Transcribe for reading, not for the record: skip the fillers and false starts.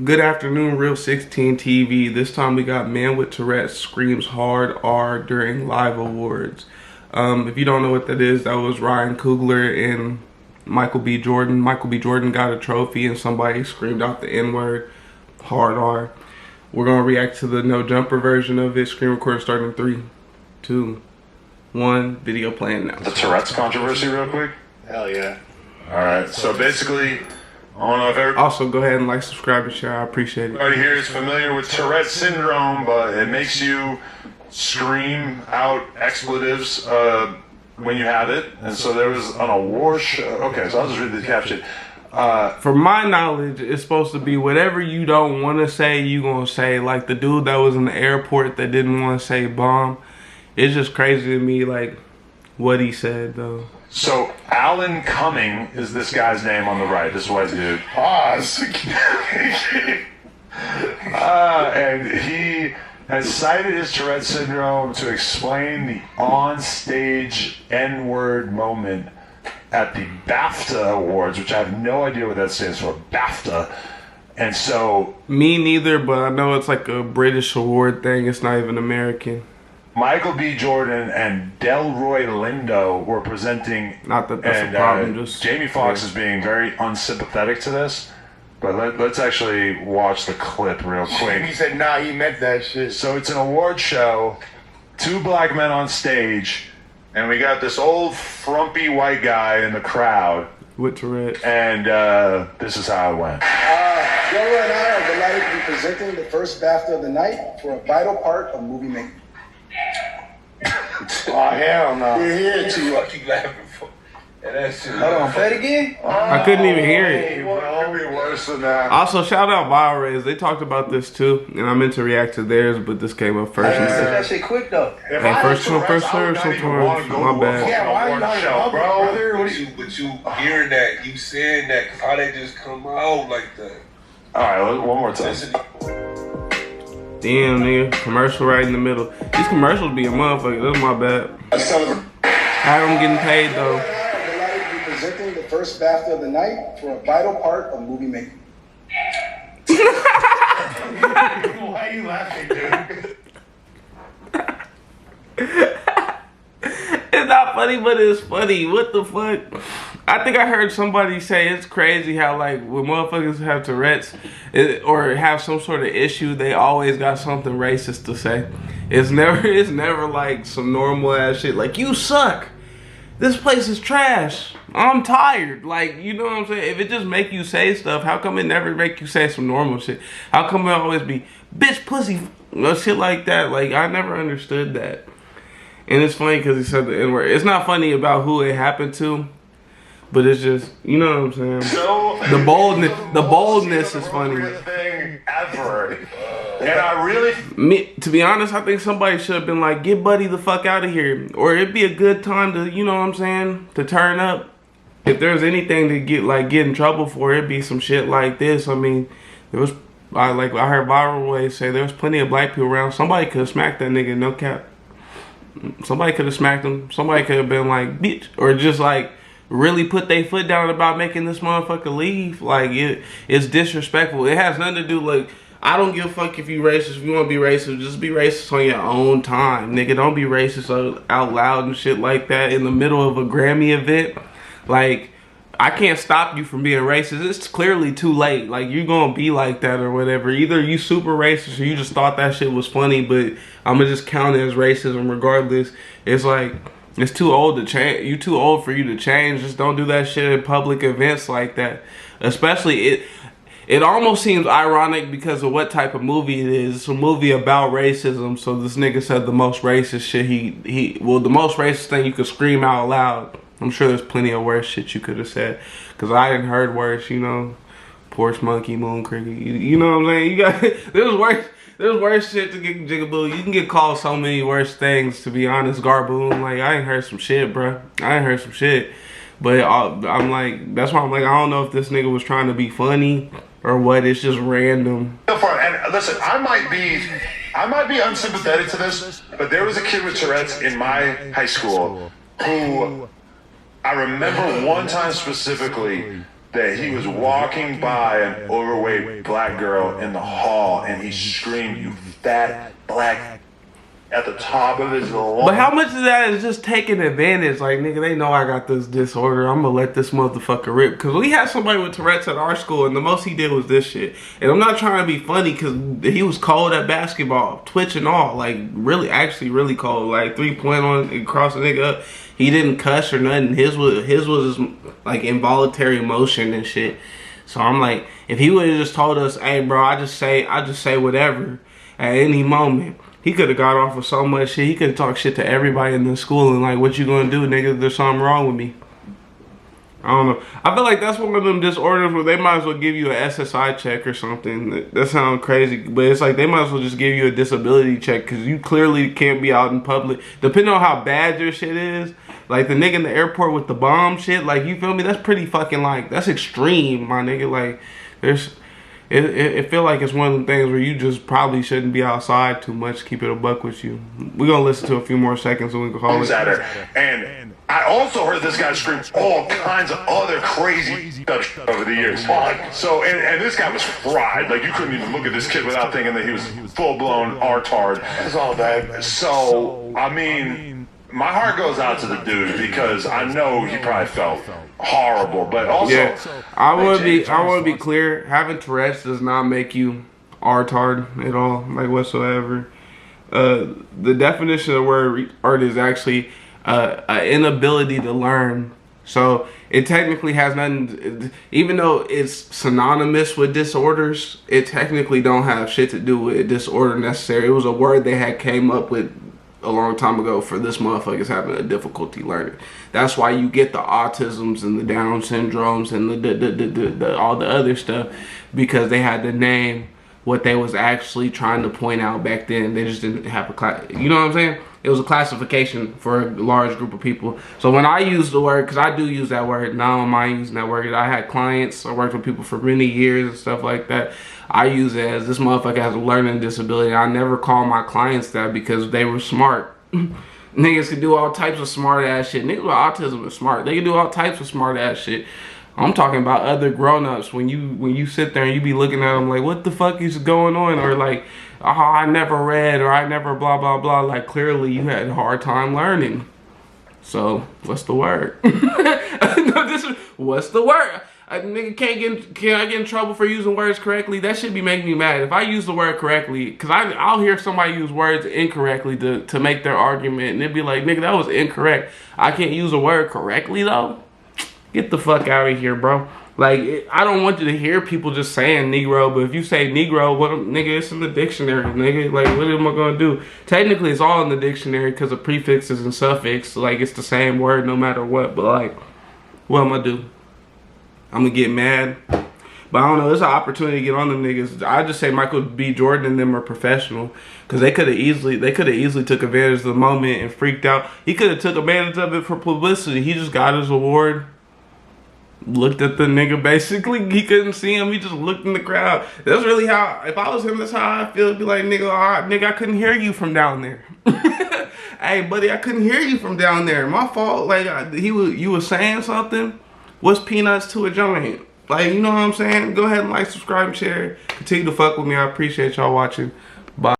Good afternoon, Real 16 TV. This time we got Man with Tourette's screams hard R during live awards. If you don't know what that is, that was Ryan Coogler and Michael B. Jordan. Michael B. Jordan got a trophy and somebody screamed out the N-word, hard R. We're going to react to the no jumper version of it. Screen recorder starting in 3, 2, 1. Video playing now. The Tourette's controversy real quick? Hell yeah. Alright, so basically, I don't know if everybody Also, go ahead and like, subscribe, and share. I appreciate it. here is familiar with Tourette's syndrome, but it makes you scream out expletives when you have it. And so there was an award show. Okay, so I'll just read the caption. From my knowledge, it's supposed to be whatever you don't want to say, you gonna say. Like the dude that was in the airport that didn't want to say bomb. It's just crazy to me, like, what he said, though. So Alan Cumming is this guy's name on the right, this white dude. Pause. And he has cited his Tourette's syndrome to explain the on-stage N-word moment at the BAFTA Awards, which I have no idea what that stands for, BAFTA. And so... Me neither, but I know it's like a British award thing. It's not even American. Michael B. Jordan and Delroy Lindo were presenting... Not that that's a problem, just... Jamie Foxx is being very unsympathetic to this. But let's actually watch the clip real quick. He said, nah, he meant that shit. So it's an award show, 2 black men on stage, and we got this old frumpy white guy in the crowd. With Tourette. And this is how it went. Delroy and I are delighted to be presenting the first BAFTA of the night for a vital part of movie making. Oh, hell no. We're here to... What you laughing for? And that shit. Hold on, play it again? I couldn't even hear Hey, it. bro, it could be worse than that. Also, shout out BioRays. They talked about this too, and I meant to react to theirs, but this came up first. You said that shit quick, though. If Hey, I first had come, first Tourette's, serve I would not even wanna sometimes. go My to a bad. Yeah, why award you not show, in bro? brother? But you hearing that, you saying that, cause how they just come out like that. Alright, one more time. Listen, Damn, nigga. Commercial right in the middle. These commercials be a motherfucker. That's my bad. Had them getting paid, though. We're delighted to be presenting the first BAFTA of the night for a vital part of movie making. Why are you laughing, dude? It's not funny, but it's funny. What the fuck? I think I heard somebody say it's crazy how, like, when motherfuckers have Tourette's or have some sort of issue, they always got something racist to say. It's never like some normal ass shit. Like, you suck. This place is trash. I'm tired. Like, you know what I'm saying? If it just make you say stuff, how come it never make you say some normal shit? How come it always be, bitch, pussy, shit like that? Like, I never understood that. And it's funny because he said the N-word. It's not funny about who it happened to, but it's just, you know what I'm saying? So, The boldness is funny. Thing ever. And I really... To be honest, I think somebody should have been like, get Buddy the fuck out of here. Or it'd be a good time to, you know what I'm saying, to turn up. If there's anything to get in trouble for, it'd be some shit like this. I mean, there was, I heard Viral Ways say there was plenty of black people around. Somebody could have smacked that nigga, no cap. Somebody could have smacked him. Somebody could have been like, bitch. Or just like, really put their foot down about making this motherfucker leave. Like, it's disrespectful. It has nothing to do, like, I don't give a fuck if you racist. If you want to be racist, just be racist on your own time, nigga. Don't be racist out loud and shit like that in the middle of a Grammy event. Like, I can't stop you from being racist. It's clearly too late. Like, you're gonna be like that or whatever. Either you super racist or you just thought that shit was funny, but I'm gonna just count it as racism regardless. It's like, it's too old to change. You too old for you to change. Just don't do that shit in public events like that. Especially, it almost seems ironic because of what type of movie it is. It's a movie about racism, so this nigga said the most racist shit well, the most racist thing you could scream out loud. I'm sure there's plenty of worse shit you could have said, because I didn't heard worse, you know. Porch monkey, moon cricket, you know what I'm saying? You got, there's worse shit to get jigaboo. You can get called so many worse things, to be honest, Garboon. Like, I ain't heard some shit, bro. I ain't heard some shit. But I'm like, that's why I'm like, I don't know if this nigga was trying to be funny or what. It's just random. And listen, I might be unsympathetic to this, but there was a kid with Tourette's in my high school who I remember one time specifically that he was walking by an overweight black girl in the hall and he screamed, "You fat black," at the top of his lungs. But how much of that is just taking advantage? Like, nigga, they know I got this disorder. I'm gonna let this motherfucker rip. Because we had somebody with Tourette's at our school, and the most he did was this shit. And I'm not trying to be funny, because he was cold at basketball, twitch and all. Like, really, actually really cold. Like, 3-point on and cross the nigga up. He didn't cuss or nothing. His was like involuntary motion and shit. So I'm like, if he would have just told us, "Hey, bro, I just say whatever at any moment," he could have got off with so much shit. He could have talked shit to everybody in the school and like, "What you gonna do, nigga? There's something wrong with me." I don't know. I feel like that's one of them disorders where they might as well give you a SSI check or something. That sounds crazy, but it's like they might as well just give you a disability check because you clearly can't be out in public. Depending on how bad your shit is, like the nigga in the airport with the bomb shit, like, you feel me? That's pretty fucking, like, that's extreme, my nigga. Like, it feel like it's one of them things where you just probably shouldn't be outside too much. Keep it a buck with you. We're gonna listen to a few more seconds and we can call it. At her. And I also heard this guy scream all kinds of other crazy stuff over the years. So, and this guy was fried. Like, you couldn't even look at this kid without thinking that he was full-blown artard. That's all bad. So, I mean, my heart goes out to the dude because I know he probably felt horrible, but also, yeah, I want to be clear. Having Tourette's does not make you artard at all, like, whatsoever. The definition of the word art is actually an inability to learn. So it technically has nothing, even though it's synonymous with disorders, it technically don't have shit to do with disorder necessarily. It was a word they had came up with a long time ago for this motherfuckers having a difficulty learning. That's why you get the autisms and the Down syndromes and the all the other stuff, because they had to name what they was actually trying to point out back then. They just didn't have a class. You know what I'm saying? It was a classification for a large group of people. So when I use the word, because I do use that word, now I'm not using that word. I had clients, I worked with people for many years and stuff like that. I use it as this motherfucker has a learning disability. I never call my clients that because they were smart. Niggas can do all types of smart ass shit. Niggas with autism is smart. They can do all types of smart ass shit. I'm talking about other grown-ups. When you sit there and you be looking at them like, what the fuck is going on? Or like, oh, I never read, or I never blah, blah, blah. Like, clearly you had a hard time learning. So, what's the word? What's the word? A nigga can I get in trouble for using words correctly? That should be making me mad. If I use the word correctly, because I'll hear somebody use words incorrectly to make their argument, and it'd be like, nigga, that was incorrect. I can't use a word correctly, though? Get the fuck out of here, bro. Like, I don't want you to hear people just saying Negro, but if you say Negro, what, nigga, it's in the dictionary, nigga. Like, what am I gonna do? Technically, it's all in the dictionary because of prefixes and suffix. Like, it's the same word no matter what, but like, what am I do? I'm gonna get mad. But I don't know, it's an opportunity to get on them niggas. I just say Michael B. Jordan and them are professional, because they could have easily took advantage of the moment and freaked out. He could have took advantage of it for publicity. He just got his award, looked at the nigga, basically. He couldn't see him. He just looked in the crowd. That's really how, if I was him, that's how I feel. It'd be like, nigga, all right, nigga, I couldn't hear you from down there. Hey, buddy, I couldn't hear you from down there. My fault. Like, you was saying something. What's peanuts to a giant? Like, you know what I'm saying? Go ahead and like, subscribe, and share. Continue to fuck with me. I appreciate y'all watching.